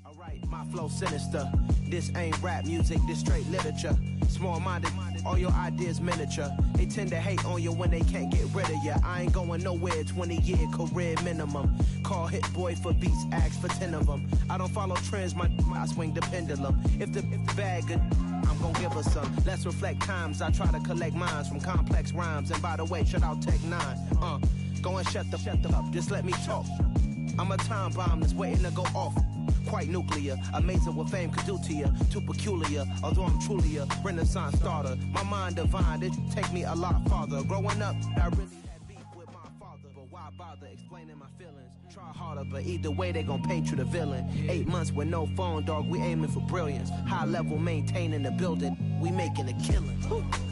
Alright, my flow sinister. This ain't rap music, this straight literature. Small-minded, all your ideas miniature. They tend to hate on you when they can't get rid of you. I ain't going nowhere, 20-year career minimum. Call Hit Boy for beats, ask for 10 of them. I don't follow trends, I swing the pendulum. If the bag good, I'm gonna give her some. Let's reflect times, I try to collect minds from complex rhymes. And by the way, shout out Tech 9. Go and shut the up, just let me talk. I'm a time bomb that's waiting to go off. Quite nuclear, amazing what fame could do to you. Too peculiar, although I'm truly a renaissance starter. My mind divine, it take me a lot farther. Growing up, I really had beef with my father. But why bother explaining my feelings? Try harder, but either way they gon' paint you the villain. 8 months with no phone, dog, we aiming for brilliance. High level maintaining the building, we making a killing.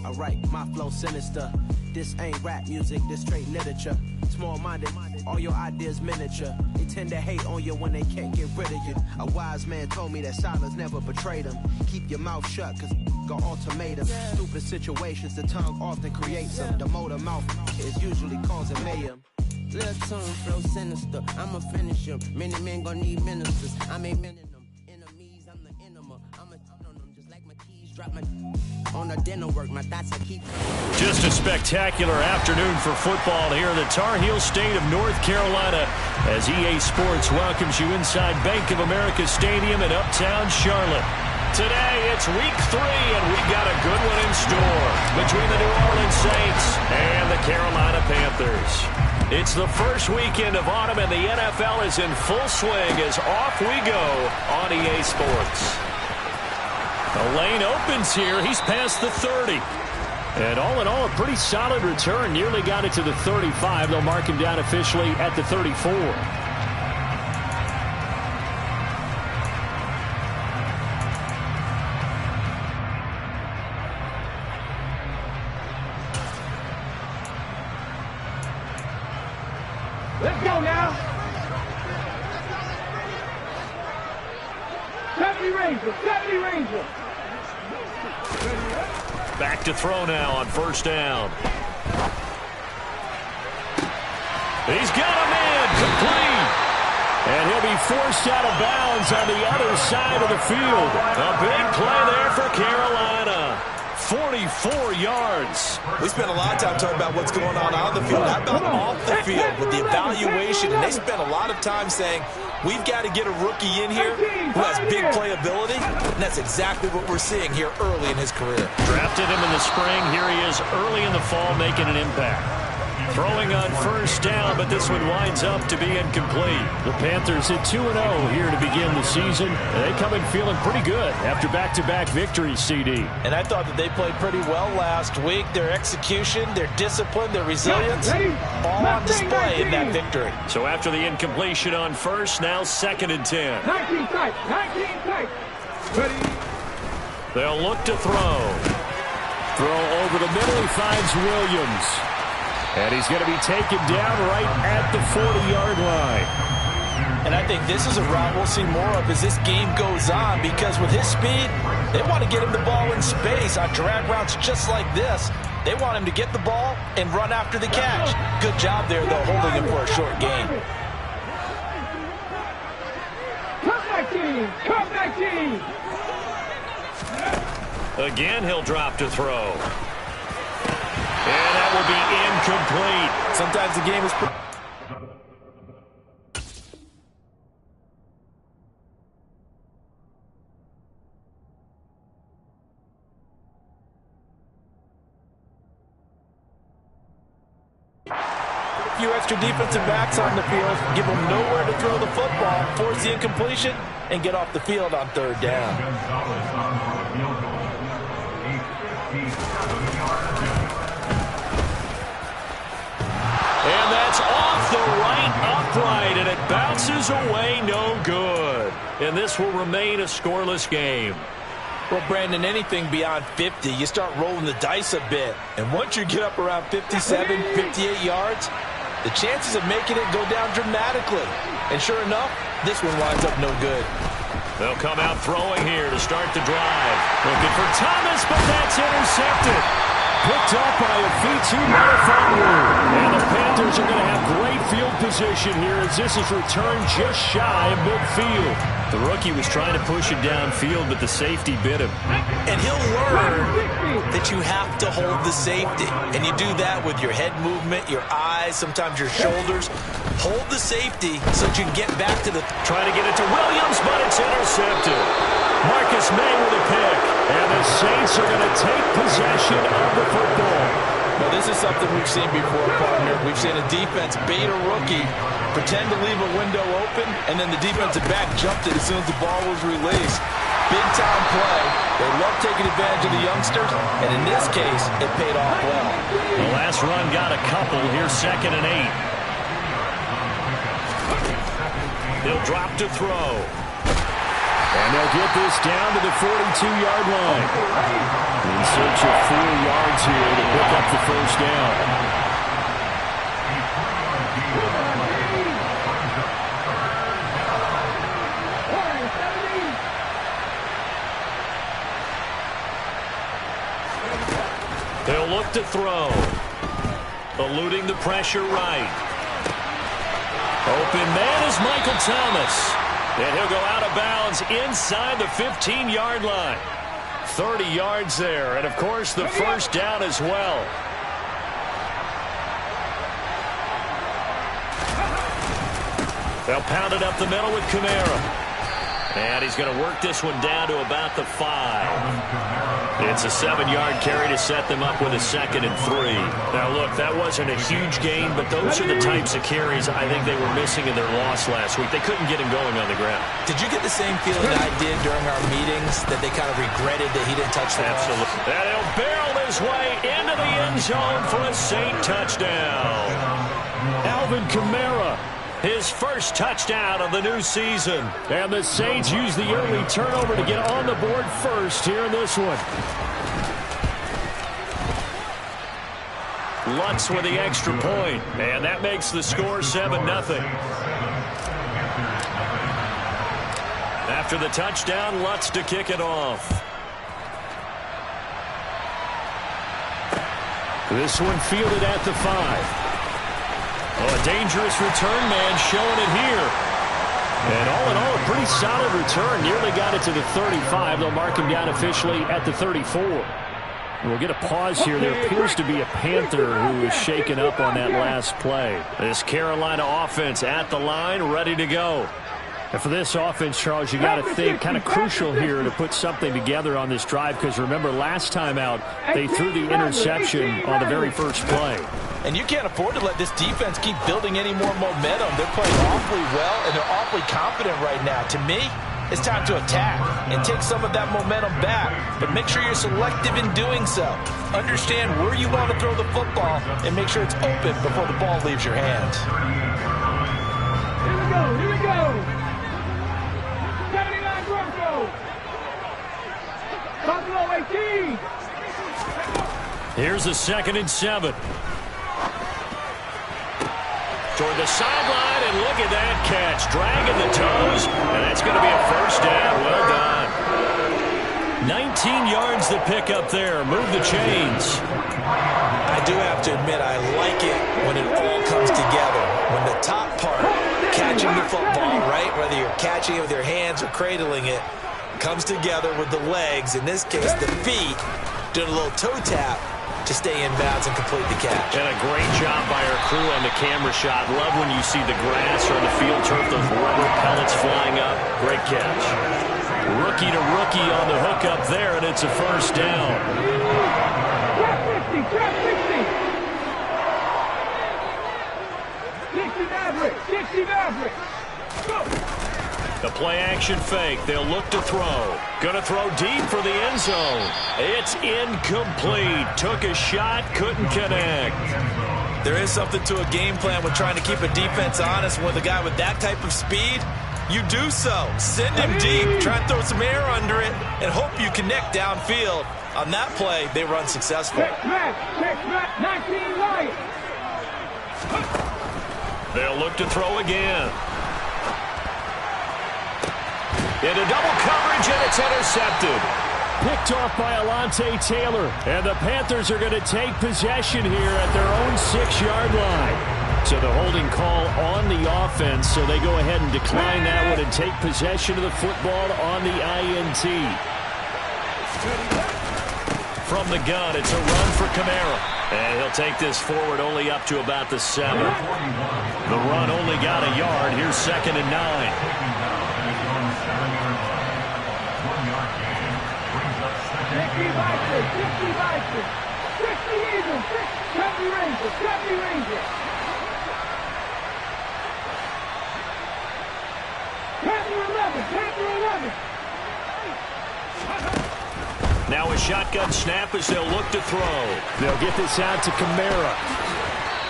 Alright, my flow sinister. This ain't rap music, this straight literature. Small-minded, all your ideas miniature. They tend to hate on you when they can't get rid of you. A wise man told me that silence never betrayed him. Keep your mouth shut, cause got ultimatum. Stupid situations, the tongue often creates them. The motor mouth is usually causing mayhem. Little tone flow sinister, I'ma finish him. Many men gon' need ministers, I ain't mending them. Enemies, I'm the enema. I'ma on them just like my keys. Drop my on the dinner work, my thoughts I keep. Just a spectacular afternoon for football here in the Tar Heel state of North Carolina as EA Sports welcomes you inside Bank of America Stadium in Uptown Charlotte. Today, it's week 3, and we've got a good one in store between the New Orleans Saints and the Carolina Panthers. It's the first weekend of autumn, and the NFL is in full swing as off we go on EA Sports. The lane opens here. He's past the 30. And all in all, a pretty solid return. Nearly got it to the 35. They'll mark him down officially at the 34. Let's go now. Deputy Ranger. Back to throw now on first down. He's got him in, complete. And he'll be forced out of bounds on the other side of the field. A big play there for Carolina. 44 yards. We spent a lot of time talking about what's going on the field. How about off the field with the evaluation? And they spent a lot of time saying, we've got to get a rookie in here who has big playability. And that's exactly what we're seeing here early in his career. Drafted him in the spring. Here he is early in the fall making an impact. Throwing on first down, but this one winds up to be incomplete. The Panthers hit 2-0 here to begin the season. They come in feeling pretty good after back-to-back victories, CD. And I thought that they played pretty well last week. Their execution, their discipline, their resilience, all on display in that victory. So after the incompletion on first, now 2nd and 10. 19 tight. Ready. They'll look to throw. Throw over the middle. He finds Williams. And he's going to be taken down right at the 40-yard line. And I think this is a route we'll see more of as this game goes on, because with his speed, they want to get him the ball in space on drag routes just like this. They want him to get the ball and run after the catch. Good job there, though, holding him for a short gain. Come back, team. Again, he'll drop to throw. And that will be incomplete. Sometimes the game is... A few extra defensive backs on the field, give them nowhere to throw the football, force the incompletion, and get off the field on third down. And that's off the right upright, and it bounces away, no good. And this will remain a scoreless game. Well, Brandon, anything beyond 50, you start rolling the dice a bit. And once you get up around 57, 58 yards, the chances of making it go down dramatically. And sure enough, this one winds up no good. They'll come out throwing here to start the drive. Looking for Thomas, but that's intercepted. picked up by a V2 modifier. And the Panthers are going to have great field position here as this is returned just shy of midfield. The rookie was trying to push it downfield, but the safety bit him. And he'll learn that you have to hold the safety. And you do that with your head movement, your eyes, sometimes your shoulders. Hold the safety so that you can get back to the... Trying to get it to Williams, but it's intercepted. Marcus May with a pick. And the Saints are going to take possession of the football. Now, this is something we've seen before, partner. We've seen a defense bait a rookie, pretend to leave a window open, and then the defensive back jumped it as soon as the ball was released. Big-time play. They love taking advantage of the youngsters, and in this case, it paid off well. The last run got a couple. Here's 2nd and 8. They'll drop to throw. And they'll get this down to the 42-yard line. In search of 4 yards here to pick up the first down. They'll look to throw. Eluding the pressure right. Open man is Michael Thomas. And he'll go out of bounds inside the 15-yard line. 30 yards there. And, of course, the first down as well. They'll pound it up the middle with Kamara. And he's going to work this one down to about the 5. It's a 7-yard carry to set them up with a 2nd and 3. Now, look, that wasn't a huge gain, but those are the types of carries I think they were missing in their loss last week. They couldn't get him going on the ground. Did you get the same feeling I did during our meetings, that they kind of regretted that he didn't touch the ball? Absolutely. And he'll barrel his way into the end zone for a Saint touchdown. Alvin Kamara, his first touchdown of the new season. And the Saints use the early turnover to get on the board first here in this one. Lutz with the extra point. And that makes the score 7-0. After the touchdown, Lutz to kick it off. This one fielded at the 5. Oh, a dangerous return man showing it here. And all in all, a pretty solid return. Nearly got it to the 35. They'll mark him down officially at the 34. We'll get a pause here. There appears to be a Panther who is shaken up on that last play. This Carolina offense at the line, ready to go. And for this offense, Charles, you got to think kind of crucial here to put something together on this drive, because remember, last time out, they threw the interception on the very first play. And you can't afford to let this defense keep building any more momentum. They're playing awfully well, and they're awfully confident right now. To me, it's time to attack and take some of that momentum back. But make sure you're selective in doing so. Understand where you want to throw the football and make sure it's open before the ball leaves your hands. Here we go, here we go. 79 Broncos. Buffalo 18. Here's a 2nd and 7. Toward the sideline, and look at that catch. Dragging the toes, and that's going to be a first down. Well done. 19 yards to pick up there. Move the chains. I do have to admit, I like it when it all comes together. When the top part, catching the football, right, whether you're catching it with your hands or cradling it, comes together with the legs, in this case the feet, doing a little toe tap to stay in bounds and complete the catch. And a great job by our crew on the camera shot. Love when you see the grass or the field turf, those rubber pellets flying up. Great catch. Rookie to rookie on the hook up there, and it's a first down. Trap 50, trap 60. 60 Maverick, 60 Maverick. Go. The play action fake. They'll look to throw. Gonna throw deep for the end zone. It's incomplete. Took a shot, couldn't connect. There is something to a game plan with trying to keep a defense honest. With a guy with that type of speed, you do so. Send him deep, try and throw some air under it, and hope you connect downfield. On that play, they run successful. Check back, 19 Lions. They'll look to throw again. Into double coverage, and it's intercepted. Picked off by Alontae Taylor. And the Panthers are going to take possession here at their own 6-yard line. So the holding call on the offense, so they go ahead and decline that one and take possession of the football on the INT. From the gun, it's a run for Kamara. And he'll take this forward only up to about the 7. The run only got a yard. Here's 2nd and 9. 60 Vikings, 60 Vikings, 60 Eagles, 70 Rangers, 70 Rangers. Panther 11, Panther 11. Now a shotgun snap as they'll look to throw. They'll get this out to Kamara.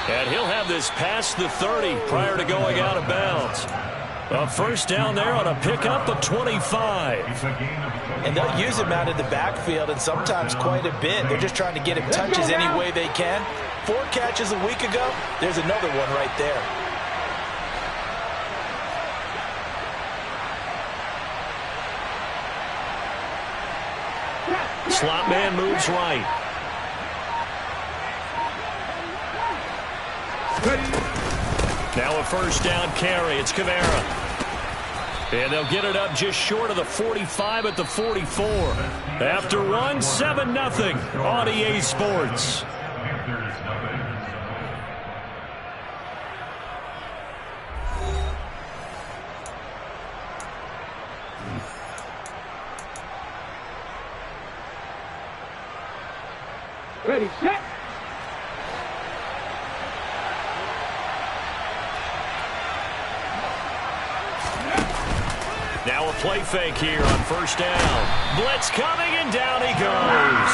And he'll have this past the 30 prior to going out of bounds. A first down there on a pickup of 25. And they'll use him out of the backfield, and sometimes quite a bit. They're just trying to get him touches any way they can. 4 catches a week ago. There's another one right there. Slot man moves right. Now a first down carry. It's Kamara. And they'll get it up just short of the 45 at the 44. After one, 7-0 on EA Sports. Ready, set. Now a play fake here on first down. Blitz coming, and down he goes.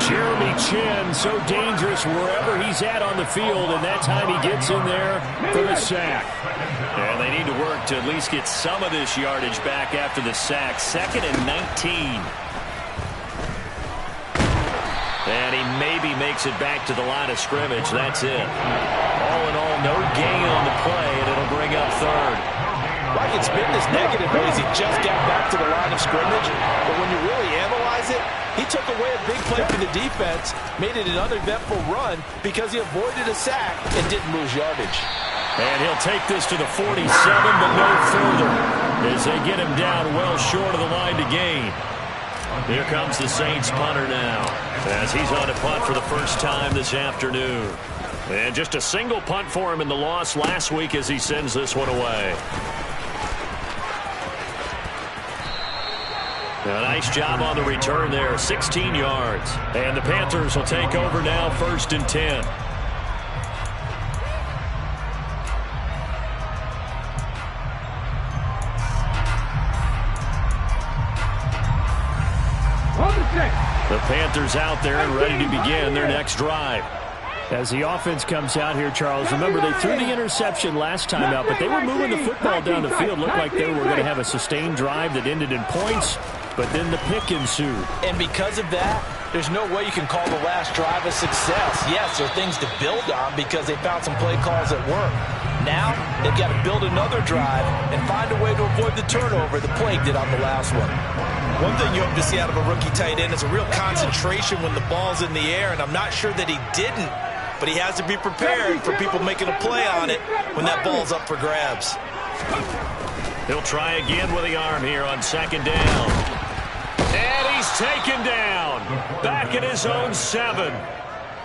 Jeremy Chin, so dangerous wherever he's at on the field, and that time he gets in there for the sack. And they need to work to at least get some of this yardage back after the sack. 2nd and 19. And he maybe makes it back to the line of scrimmage. That's it. All in all, no gain on the play, and it'll bring up 3rd. Well, I can spin this negative ways. He just got back to the line of scrimmage. But when you really analyze it, he took away a big play for the defense, made it an uneventful run because he avoided a sack and didn't lose yardage. And he'll take this to the 47, but no further, as they get him down well short of the line to gain. Here comes the Saints punter now, as he's on to punt for the first time this afternoon. And just a single punt for him in the loss last week as he sends this one away. A nice job on the return there, 16 yards. And the Panthers will take over now, 1st and 10. The Panthers out there and ready to begin their next drive. As the offense comes out here, Charles, remember they threw the interception last time out, but they were moving the football down the field. Looked like they were going to have a sustained drive that ended in points, but then the pick ensued. And because of that, there's no way you can call the last drive a success. Yes, there are things to build on because they found some play calls that work. Now, they've got to build another drive and find a way to avoid the turnover the Plague did on the last one. One thing you hope to see out of a rookie tight end is a real concentration when the ball's in the air, and I'm not sure that he didn't, but he has to be prepared for people making a play on it when that ball's up for grabs. He'll try again with the arm here on 2nd down. And he's taken down. Back at his own 7.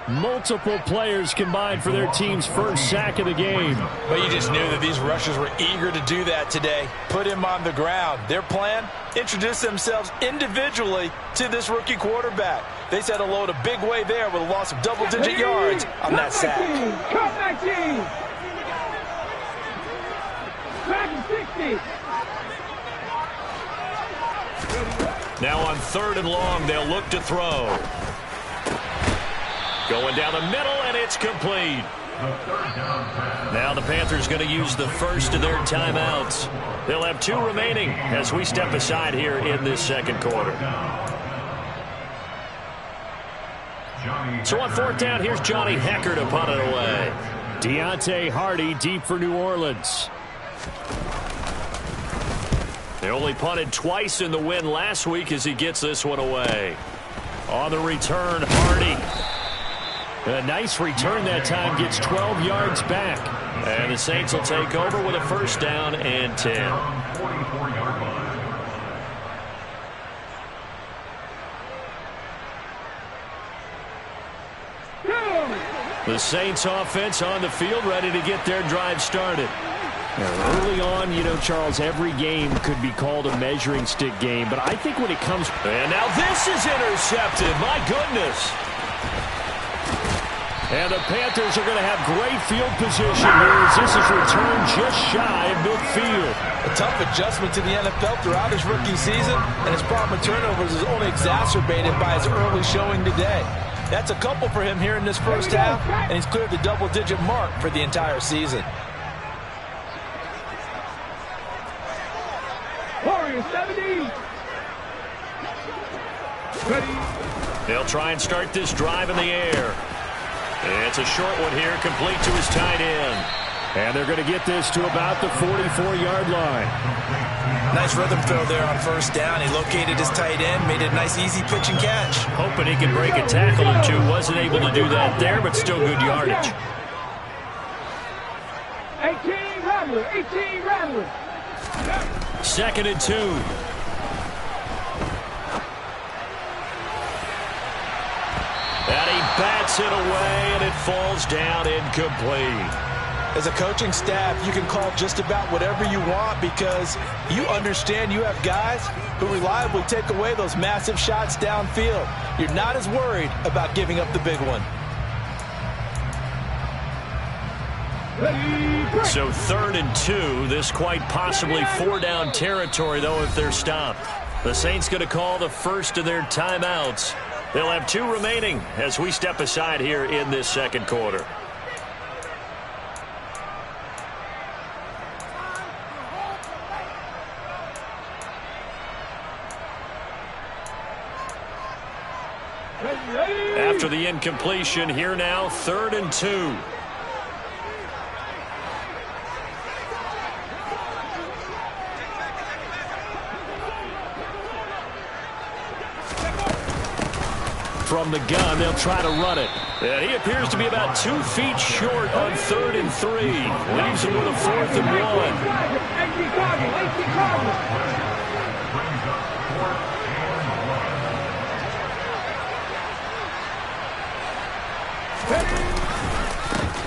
Multiple players combined for their team's first sack of the game. But you just knew that these rushers were eager to do that today. Put him on the ground. Their plan? Introduce themselves individually to this rookie quarterback. They said hello to Big Way there with a loss of double-digit yards on that sack. Cut 19. Back 60. Now on 3rd and long, they'll look to throw. Going down the middle, and it's complete. Now the Panthers going to use the first of their timeouts. They'll have 2 remaining as we step aside here in this 2nd quarter. So on 4th down, here's Johnny Hecker to punt it away. Deontay Hardy deep for New Orleans. They only punted twice in the win last week as he gets this one away. On the return, Hardy. A nice return that time, gets 12 yards back. And the Saints will take over with a first down and 10. The Saints offense on the field, ready to get their drive started. Now, early on, you know, Charles, every game could be called a measuring stick game, but I think when it comes... And now this is intercepted. My goodness. And the Panthers are going to have great field position here as this is returned just shy of midfield. A tough adjustment to the NFL throughout his rookie season, and his problem with turnovers is only exacerbated by his early showing today. That's a couple for him here in this first half, and he's cleared the double-digit mark for the entire season. Warriors 70. They'll try and start this drive in the air. It's a short one here, complete to his tight end. And they're going to get this to about the 44-yard line. Nice rhythm throw there on first down. He located his tight end, made it a nice easy pitch and catch. Hoping he can break a tackle or two. Wasn't able to do that there, but still good yardage. 18 Rattler, 18 Rattler. 2nd and 2. And he bats it away, and it falls down incomplete. As a coaching staff, you can call just about whatever you want because you understand you have guys who reliably take away those massive shots downfield. You're not as worried about giving up the big one. So 3rd and 2. This quite possibly 4-down territory, though, if they're stopped. The Saints going to call the first of their timeouts. They'll have 2 remaining as we step aside here in this second quarter. After the incompletion, here now, 3rd and 2. From the gun, they'll try to run it. And he appears to be about 2 feet short on 3rd and 3. Leaves him with a 4th and 1.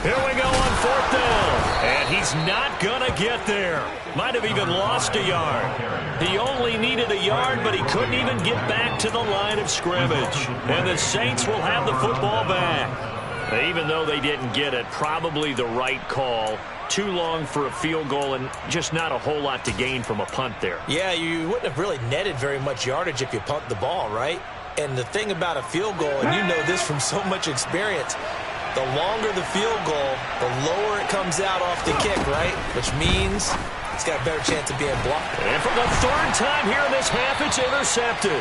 Here we go on 4th down. And he's not going to get there. Might have even lost a yard. He only needed a yard, but he couldn't even get back to the line of scrimmage. And the Saints will have the football back. Even though they didn't get it, probably the right call. Too long for a field goal and just not a whole lot to gain from a punt there. Yeah, you wouldn't have really netted very much yardage if you punt the ball, right? And the thing about a field goal, and you know this from so much experience, the longer the field goal, the lower it comes out off the kick, right? Which means it's got a better chance of being blocked. And for the 3rd time here in this half, it's intercepted.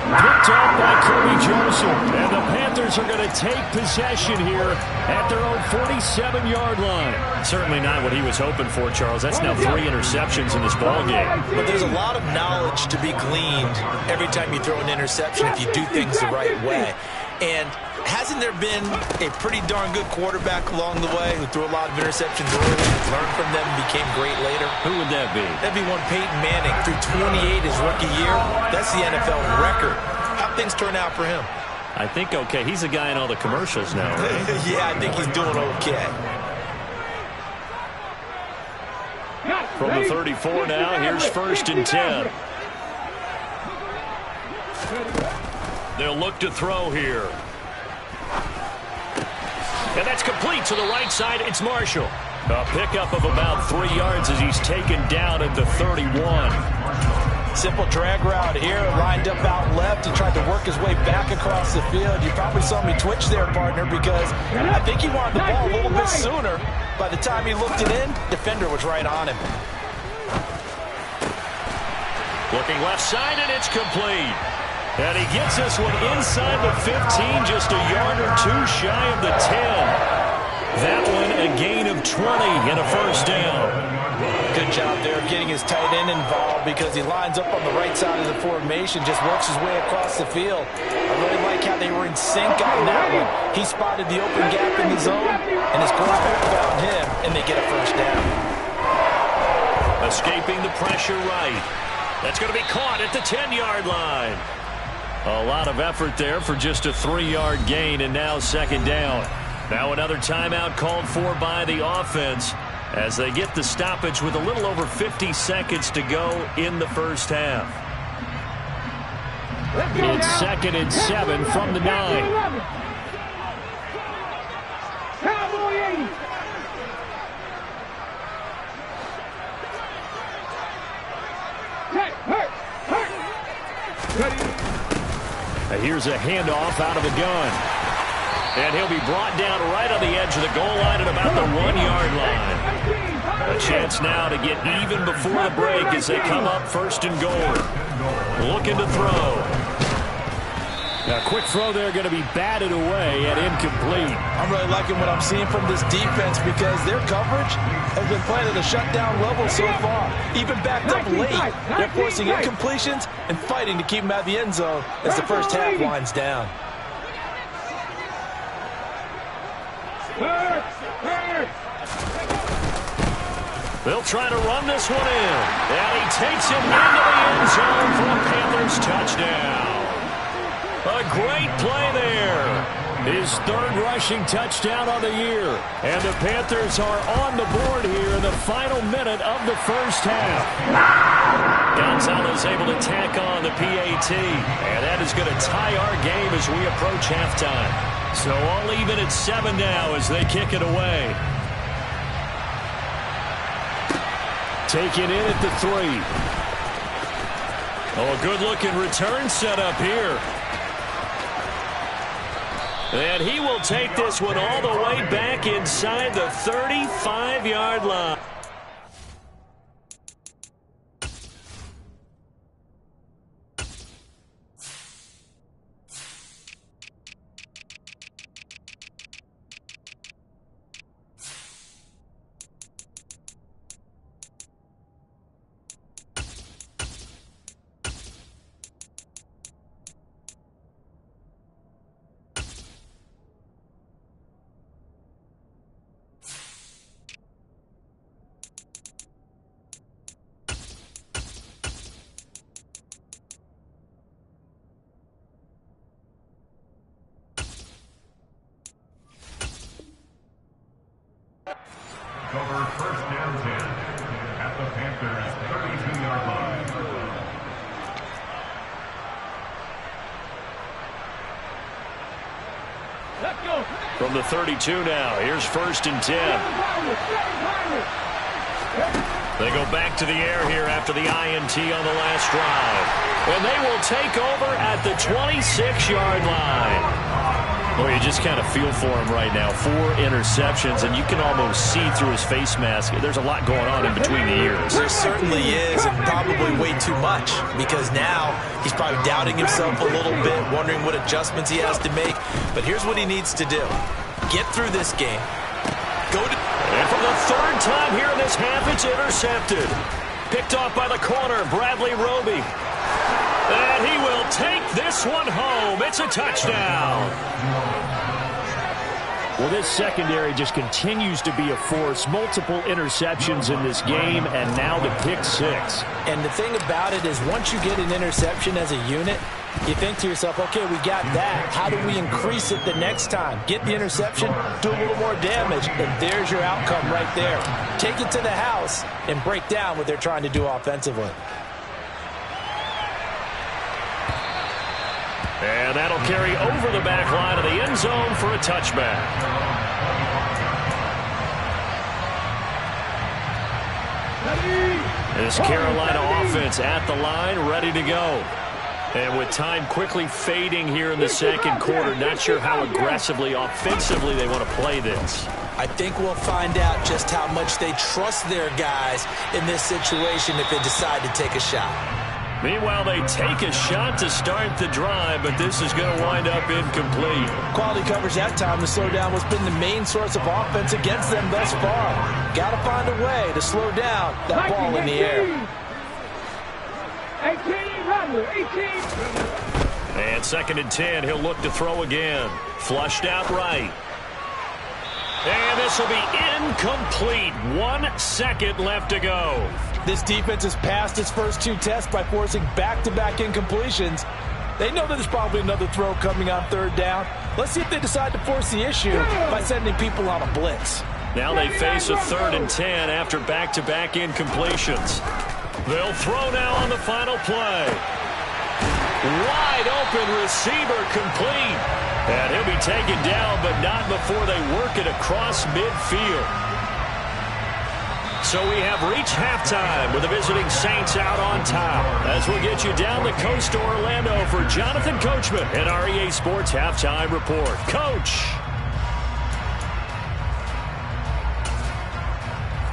Picked off by Kirby Joseph. And the Panthers are going to take possession here at their own 47-yard line. Certainly not what he was hoping for, Charles. That's now 3 interceptions in this ballgame. But there's a lot of knowledge to be gleaned every time you throw an interception if you do things the right way. And hasn't there been a pretty darn good quarterback along the way who threw a lot of interceptions early, learned from them, and became great later? Who would that be? That'd be one Peyton Manning. Threw 28 his rookie year. That's the NFL record. How'd things turn out for him? I think okay. He's a guy in all the commercials now, right? Yeah, I think he's doing okay. From the 34 now, here's 1st and 10. They'll look to throw here. And that's complete to the right side. It's Marshall. A pickup of about 3 yards as he's taken down at the 31. Simple drag route here, lined up out left. He tried to work his way back across the field. You probably saw me twitch there, partner, because I think he wanted the ball a little bit sooner. By the time he looked it in, defender was right on him. Looking left side, and it's complete. And he gets this one inside the 15, just a yard or 2 shy of the 10. That one a gain of 20 and a first down. good job there of getting his tight end involved because he lines up on the right side of the formation, just works his way across the field. I really like how they were in sync on that one. He spotted the open gap in the zone, and his quarterback found him, and they get a first down. Escaping the pressure right. That's going to be caught at the 10-yard line. A lot of effort there for just a 3-yard gain, and now second down. Now another timeout called for by the offense as they get the stoppage with a little over 50 seconds to go in the first half. It's 2nd and 7 from the 9. Cowboy 80. Here's a handoff out of the gun. And he'll be brought down right on the edge of the goal line at about the 1-yard line. A chance now to get even before the break as they come up 1st and goal. Looking to throw. Now, a quick throw there going to be batted away and incomplete. I'm really liking what I'm seeing from this defense because their coverage has been playing at a shutdown level so far. Even backed up late, they're forcing incompletions and fighting to keep them out of the end zone as the first half winds down. They'll try to run this one in. And he takes it into the end zone for a Panthers touchdown. A great play there. His 3rd rushing touchdown on the year. And the Panthers are on the board here in the final minute of the first half. Gonzalez able to tack on the PAT. And that is going to tie our game as we approach halftime. So all even at 7 now as they kick it away. Taken in at the 3. Oh, a good-looking return set up here. And he will take this one all the way back inside the 35-yard line. Over 1st down 10 at the Panthers 32-yard line. Let's go. From the 32 now, here's 1st and 10. They go back to the air here after the INT on the last drive. And they will take over at the 26-yard line. Well, you just kind of feel for him right now. 4 interceptions, and you can almost see through his face mask. There's a lot going on in between the ears. There certainly is, and probably way too much, because now he's probably doubting himself a little bit, wondering what adjustments he has to make. But here's what he needs to do. Get through this game. And for the 3rd time here in this half, it's intercepted. Picked off by the corner, Bradley Roby. And he will take this one home. It's a touchdown. Well, this secondary just continues to be a force. Multiple interceptions in this game, and now the pick 6. And the thing about it is once you get an interception as a unit, you think to yourself, okay, we got that. How do we increase it the next time? Get the interception, do a little more damage, and there's your outcome right there. Take it to the house and break down what they're trying to do offensively. And that'll carry over the back line of the end zone for a touchback. This Carolina offense at the line, ready to go. And with time quickly fading here in the 2nd quarter, not sure how aggressively, offensively they want to play this. I think we'll find out just how much they trust their guys in this situation if they decide to take a shot. Meanwhile, they take a shot to start the drive, but this is going to wind up incomplete. Quality coverage that time. The slow down has been the main source of offense against them thus far. Got to find a way to slow down that ball in the air. 18, Rattler, 18. And 2nd and 10, he'll look to throw again. Flushed out right. And this will be incomplete. 1 second left to go. This defense has passed its first 2 tests by forcing back-to-back incompletions. They know that there's probably another throw coming on 3rd down. Let's see if they decide to force the issue by sending people on a blitz. Now they face a 3rd and 10 after back-to-back incompletions. They'll throw now on the final play. Wide open receiver complete. And he'll be taken down, but not before they work it across midfield. So we have reached halftime with the visiting Saints out on top. As we'll get you down the coast to Orlando for Jonathan Coachman and our EA Sports Halftime Report. Coach.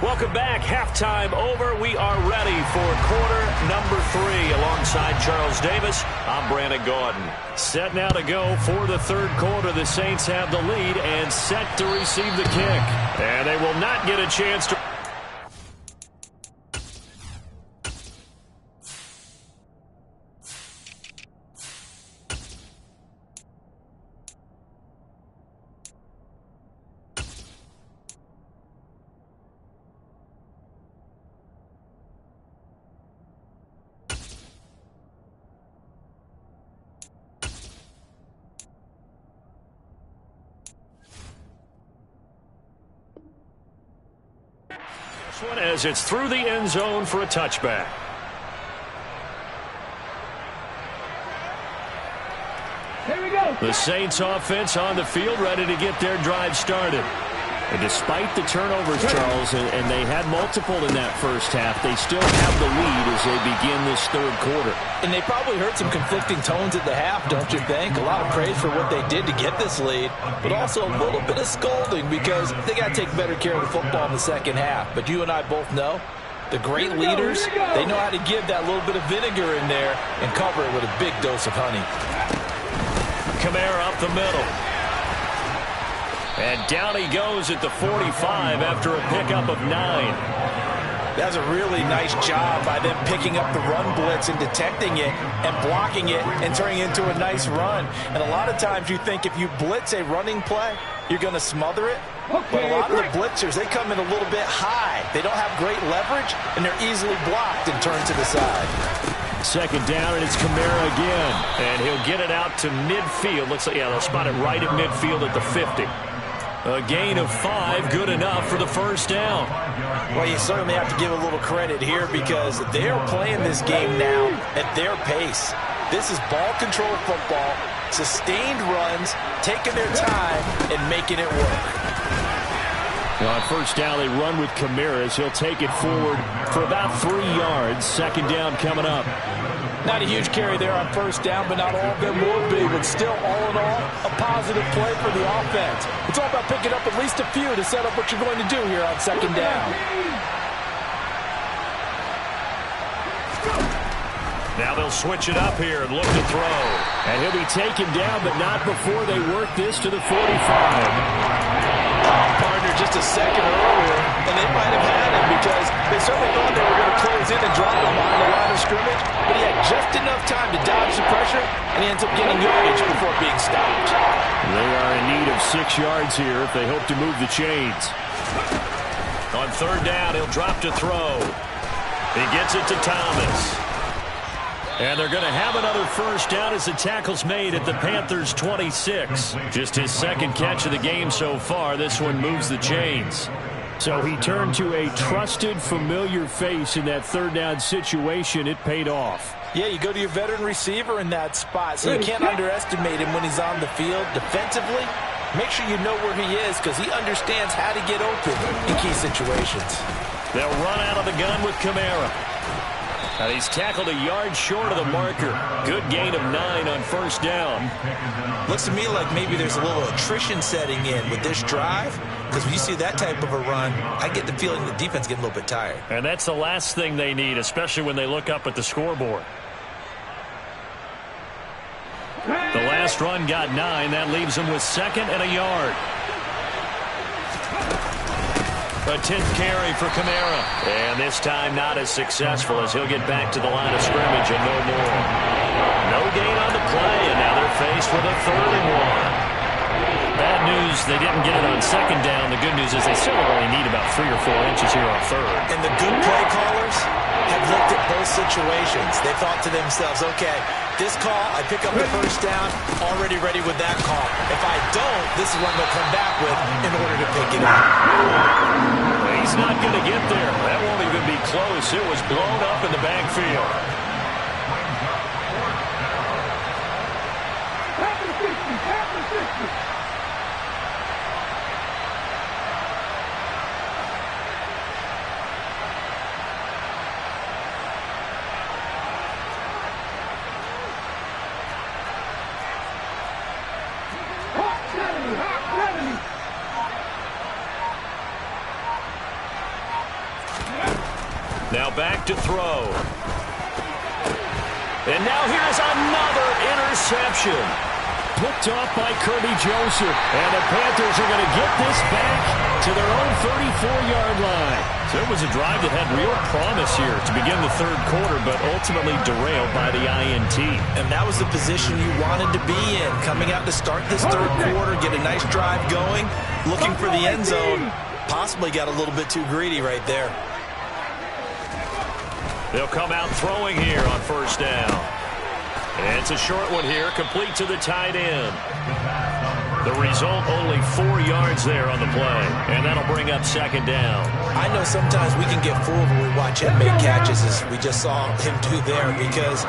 Welcome back. Halftime over. We are ready for quarter number 3. Alongside Charles Davis, I'm Brandon Gaudin. Set now to go for the 3rd quarter. The Saints have the lead and set to receive the kick. And they will not get a chance to... one as it's through the end zone for a touchback. Here we go. The Saints offense on the field ready to get their drive started. And despite the turnovers, Charles, and they had multiple in that first half, they still have the lead as they begin this 3rd quarter. And they probably heard some conflicting tones at the half, don't you think? A lot of praise for what they did to get this lead, but also a little bit of scolding because they got to take better care of the football in the 2nd half. But you and I both know the great leaders, they know how to give that little bit of vinegar in there and cover it with a big dose of honey. Kamara up the middle. And down he goes at the 45 after a pickup of 9. That's a really nice job by them picking up the run blitz and detecting it and blocking it and turning it into a nice run. And a lot of times you think if you blitz a running play, you're going to smother it. But a lot of the blitzers, they come in a little bit high. They don't have great leverage, and they're easily blocked and turned to the side. 2nd down, and it's Kamara again. And he'll get it out to midfield. Looks like, yeah, they'll spot it right at midfield at the 50. A gain of 5, good enough for the 1st down. Well, you certainly have to give a little credit here because they're playing this game now at their pace. This is ball control football, sustained runs, taking their time, and making it work. Now on 1st down, they run with Kamara as he'll take it forward for about 3 yards. 2nd down coming up. Not a huge carry there on 1st down, but not all of them will be. But still, all in all, a positive play for the offense. It's all about picking up at least a few to set up what you're going to do here on 2nd down. Now they'll switch it up here and look to throw. And he'll be taken down, but not before they work this to the 45. Partner just a second earlier, and they might have had him because they certainly thought they were going to close in and drop him behind the line of scrimmage, but he had just enough time to dodge the pressure, and he ends up getting yardage before being stopped. They are in need of 6 yards here if they hope to move the chains. On 3rd down, he'll drop to throw. He gets it to Thomas. And they're going to have another 1st down as the tackle's made at the Panthers' 26. Just his 2nd catch of the game so far. This one moves the chains. So he turned to a trusted, familiar face in that 3rd down situation. It paid off. Yeah, you go to your veteran receiver in that spot, so you can't underestimate him when he's on the field. Defensively, make sure you know where he is because he understands how to get open in key situations. They'll run out of the gun with Kamara. And he's tackled a yard short of the marker. Good gain of 9 on 1st down. Looks to me like maybe there's a little attrition setting in with this drive. Because when you see that type of a run, I get the feeling the defense getting a little bit tired. And that's the last thing they need, especially when they look up at the scoreboard. last run got 9. That leaves him with 2nd and a yard. A 10th carry for Kamara. And this time not as successful as he'll get back to the line of scrimmage and no more. No gain on the play, and now they're faced with a 3rd and 1. Bad news, they didn't get it on 2nd down. The good news is they still only need about 3 or 4 inches here on 3rd. And the good play callers have looked at both situations. They thought to themselves, okay, this call, I pick up the 1st down, already ready with that call. If I don't, this is what I'm going to come back with in order to pick it up. He's not going to get there. That won't even be close. It was blown up in the backfield. Now back to throw. And now here's another interception. Picked off by Kirby Joseph. And the Panthers are going to get this back to their own 34-yard line. So it was a drive that had real promise here to begin the 3rd quarter, but ultimately derailed by the INT. And that was the position you wanted to be in. Coming out to start this 3rd quarter, get a nice drive going, looking for the end zone. Possibly got a little bit too greedy right there. They'll come out throwing here on 1st down. And it's a short one here, complete to the tight end. The result, only 4 yards there on the play. And that'll bring up 2nd down. I know sometimes we can get fooled when we watch him make catches, as we just saw him do there, because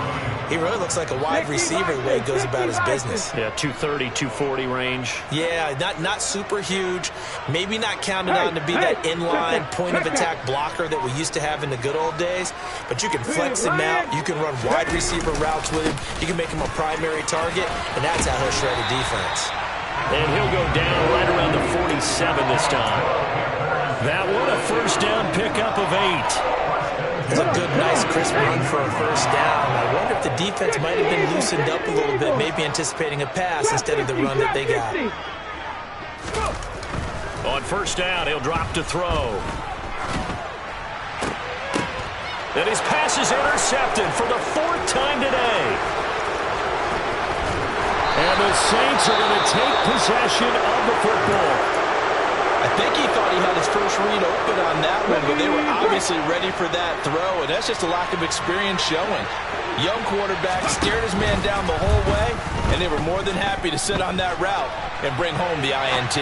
he really looks like a wide receiver the way he goes about his business. Yeah, 230, 240 range. Yeah, not super huge. Maybe not counted on to be that inline point-of-attack blocker that we used to have in the good old days. But you can flex him out. You can run wide receiver routes with him. You can make him a primary target, and that's how he'll shred a defense. And he'll go down right around the 47 this time. That one, a 1st down pickup of 8. It's a good, nice, crisp run for a 1st down. I wonder if the defense might have been loosened up a little bit, maybe anticipating a pass instead of the run that they got. On 1st down, he'll drop to throw. And his pass is intercepted for the 4th time today. And the Saints are going to take possession of the football. I think he thought he had his first read open on that one, but they were obviously ready for that throw, and that's just a lack of experience showing. Young quarterback stared his man down the whole way, and they were more than happy to sit on that route and bring home the INT.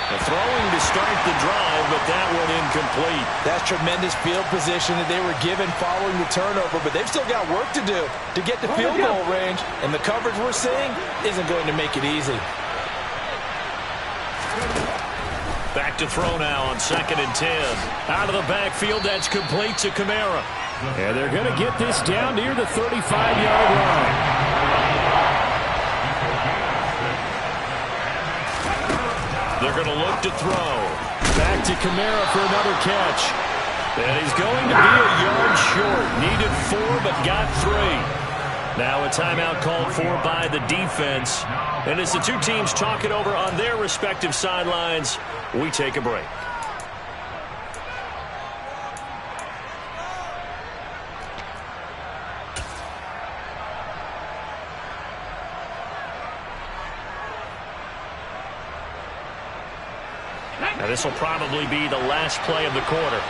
The throwing to start the drive, but that one incomplete. That's tremendous field position that they were given following the turnover, but they've still got work to do to get to field goal range, and the coverage we're seeing isn't going to make it easy. Back to throw now on 2nd and 10. Out of the backfield, that's complete to Kamara. And they're going to get this down near the 35-yard line. They're going to look to throw. Back to Kamara for another catch. And he's going to be a yard short. Needed 4, but got 3. Now a timeout called for by the defense. And as the two teams talk it over on their respective sidelines, we take a break. Now this will probably be the last play of the quarter.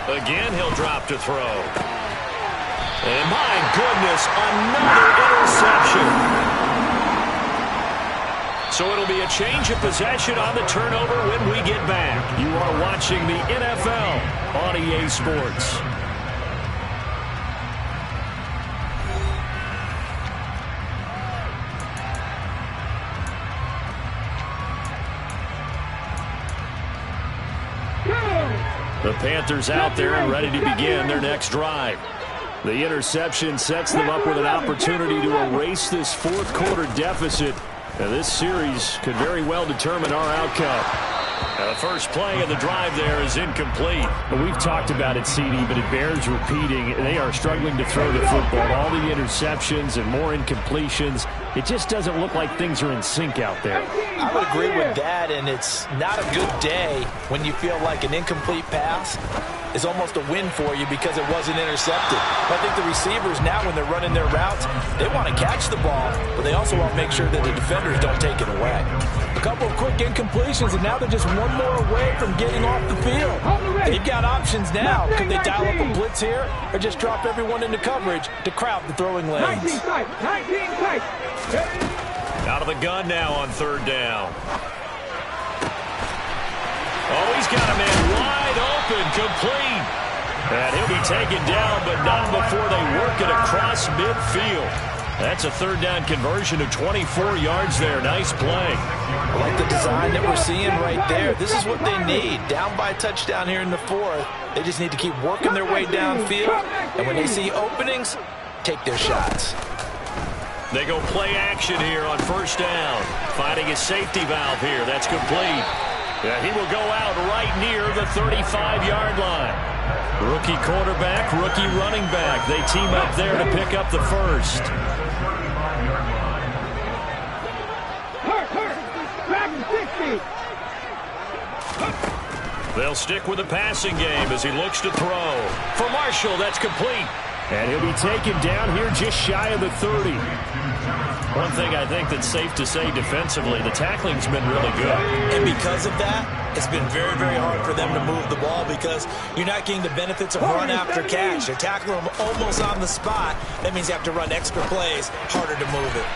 Again, he'll drop to throw. And my goodness, another interception. So it'll be a change of possession on the turnover when we get back. You are watching the NFL on EA Sports. The Panthers out there and ready to begin their next drive. The interception sets them up with an opportunity to erase this 4th quarter deficit Now, this series could very well determine our outcome. Now, the first play of the drive there is incomplete. Well, we've talked about it, CD, but it bears repeating. They are struggling to throw the football. All the interceptions and more incompletions. It just doesn't look like things are in sync out there. I would agree with that, and it's not a good day when you feel like an incomplete pass is almost a win for you because it wasn't intercepted. I think the receivers now, when they're running their routes, they want to catch the ball, but they also want to make sure that the defenders don't take it away. A couple of quick incompletions, and now they're just one more away from getting off the field. They've got options now. Could they dial up a blitz here or just drop everyone into coverage to crowd the throwing lanes? 19 tight. Out of the gun now on third down. Oh, he's got a man wide open, complete. And he'll be taken down, but not before they work it across midfield. That's a third down conversion of 24 yards there. Nice play. I like the design that we're seeing right there. This is what they need. Down by a touchdown here in the fourth. They just need to keep working their way downfield. And when they see openings, take their shots. They go play action here on first down. Finding a safety valve here. That's complete. Yeah, he will go out right near the 35-yard line. Rookie quarterback, rookie running back. They team up there to pick up the first. They'll stick with the passing game as he looks to throw. For Marshall, that's complete. And he'll be taken down here just shy of the 30. One thing I think that's safe to say defensively, the tackling's been really good. And because of that, it's been very, very hard for them to move the ball because you're not getting the benefits of run after catch. They're tackling them almost on the spot. That means you have to run extra plays, harder to move it.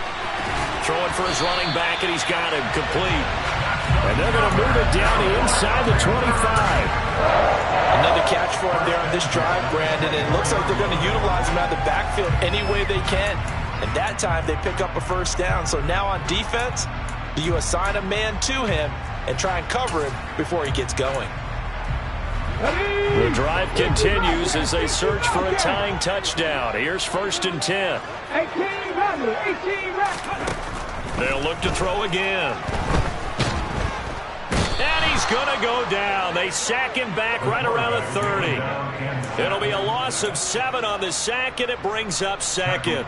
Throwing for his running back, and he's got him complete. And they're going to move it down inside the 25. Another catch for him there on this drive, Brandon. And it looks like they're going to utilize him out of the backfield any way they can. And that time they pick up a first down. So now on defense, do you assign a man to him and try and cover him before he gets going? The drive continues as they search for a tying touchdown. Here's 1st and 10. 18 They'll look to throw again. And he's going to go down. They sack him back right around the 30. It'll be a loss of 7 on the sack, and it brings up 2nd.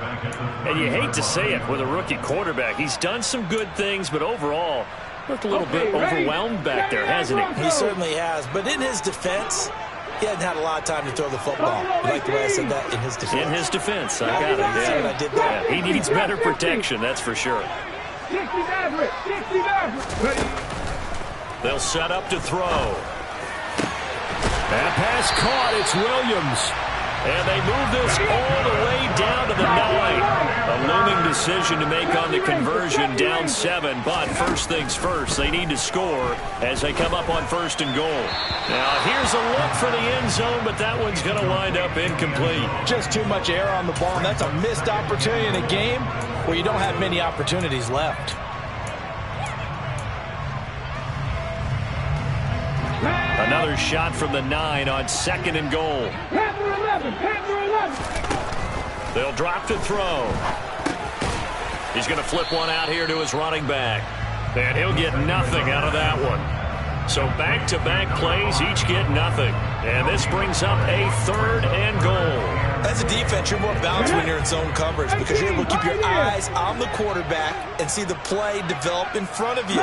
And you hate to say it with a rookie quarterback. He's done some good things, but overall, looked a little bit overwhelmed back there, hasn't he? He certainly has. But in his defense, he hasn't had a lot of time to throw the football. You like the way I said that? In his defense. In his defense. I got it. Yeah. See what I did there? Yeah, he needs better protection, that's for sure. 60 average. They'll set up to throw. That pass caught. It's Williams. And they move this all the way down to the 9. A looming decision to make on the conversion, down 7. But first things first, they need to score as they come up on 1st and goal. Now here's a look for the end zone, but that one's going to wind up incomplete. Just too much air on the ball, and that's a missed opportunity in a game where you don't have many opportunities left. Another shot from the 9 on 2nd and goal. Panther 11. They'll drop to throw. He's going to flip one out here to his running back. And he'll get nothing out of that one. So back-to-back plays, each get nothing. And this brings up a 3rd and goal. As a defense, you're more balanced when you're in zone coverage because you're able to keep your eyes on the quarterback and see the play develop in front of you.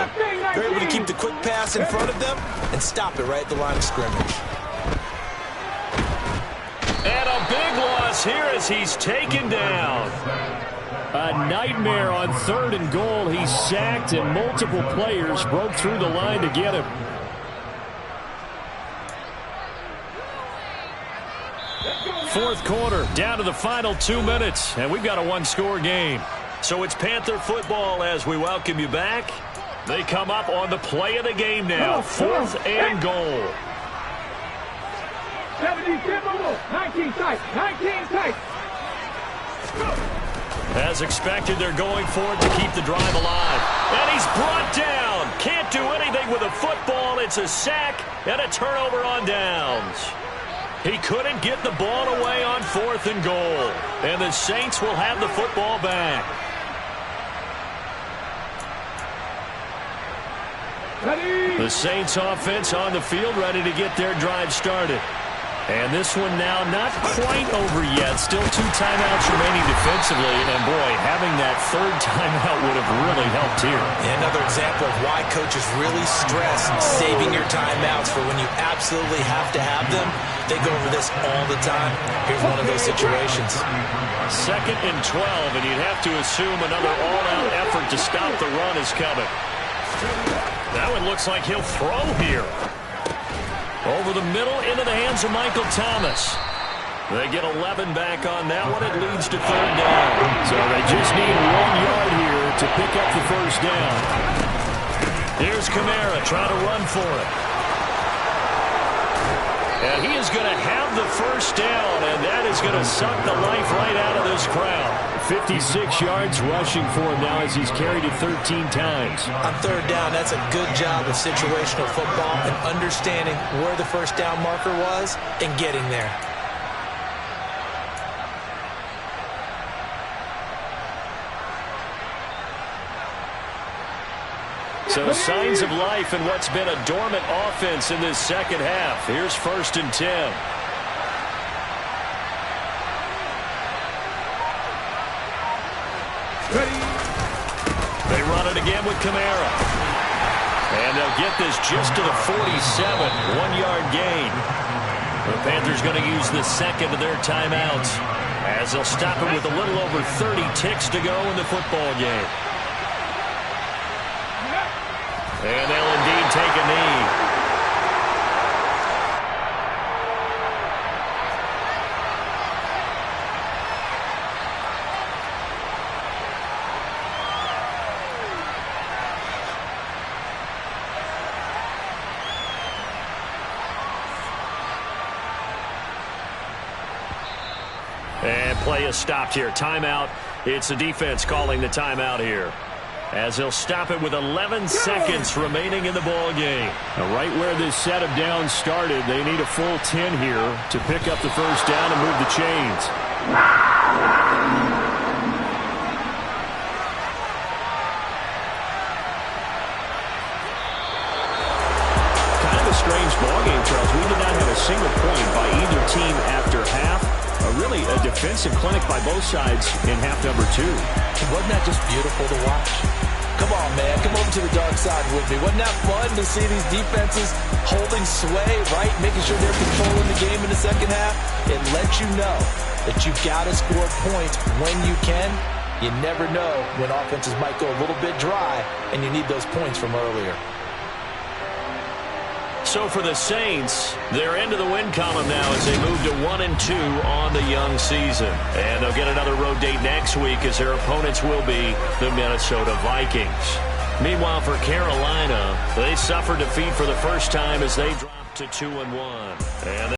You're able to keep the quick pass in front of them and stop it right at the line of scrimmage. And a big loss here as he's taken down. A nightmare on 3rd and goal. He's sacked, and multiple players broke through the line to get him. Fourth quarter, down to the final 2 minutes, and we've got a 1-score game. So it's Panther football as we welcome you back. They come up on the play of the game now, 4th and goal. 19 tight. As expected, they're going for it to keep the drive alive. And he's brought down. Can't do anything with a football. It's a sack and a turnover on downs. He couldn't get the ball away on 4th and goal. And the Saints will have the football back. The Saints offense on the field, ready to get their drive started. And this one now not quite over yet. Still 2 timeouts remaining defensively. And, boy, having that third timeout would have really helped here. Another example of why coaches really stress saving your timeouts for when you absolutely have to have them. They go over this all the time. Here's one of those situations. 2nd and 12, and you'd have to assume another all-out effort to stop the run is coming. That one looks like he'll throw here. Over the middle, into the hands of Michael Thomas. They get 11 back on that one. It leads to 3rd down. So they just need 1 yard here to pick up the first down. Here's Kamara trying to run for it. And he is going to have the first down, and that is going to suck the life right out of this crowd. 56 yards rushing for him now as he's carried it 13 times. On 3rd down, that's a good job of situational football and understanding where the first down marker was and getting there. So signs of life in what's been a dormant offense in this second half. Here's 1st and 10. They run it again with Kamara. And they'll get this just to the 47. 1-yard gain. The Panthers going to use the second of their timeouts as they'll stop it with a little over 30 ticks to go in the football game. And they'll indeed take a knee. And play is stopped here. Timeout. It's the defense calling the timeout here, as they'll stop it with 11 seconds remaining in the ball game. Now, right where this set of downs started, they need a full 10 here to pick up the first down and move the chains. Kind of a strange ball game, Charles. We did not have a single point by either team after half. Really a defensive clinic by both sides in half number 2. Wasn't that just beautiful to watch? Come on, man. Come over to the dark side with me. Wasn't that fun to see these defenses holding sway, right? Making sure they're controlling the game in the second half. It lets you know that you've got to score points when you can. You never know when offenses might go a little bit dry, and you need those points from earlier. So for the Saints, they're into the win column now as they move to 1-2 on the young season. And they'll get another road date next week as their opponents will be the Minnesota Vikings. Meanwhile, for Carolina, they suffered defeat for the first time as they dropped to 2-1. And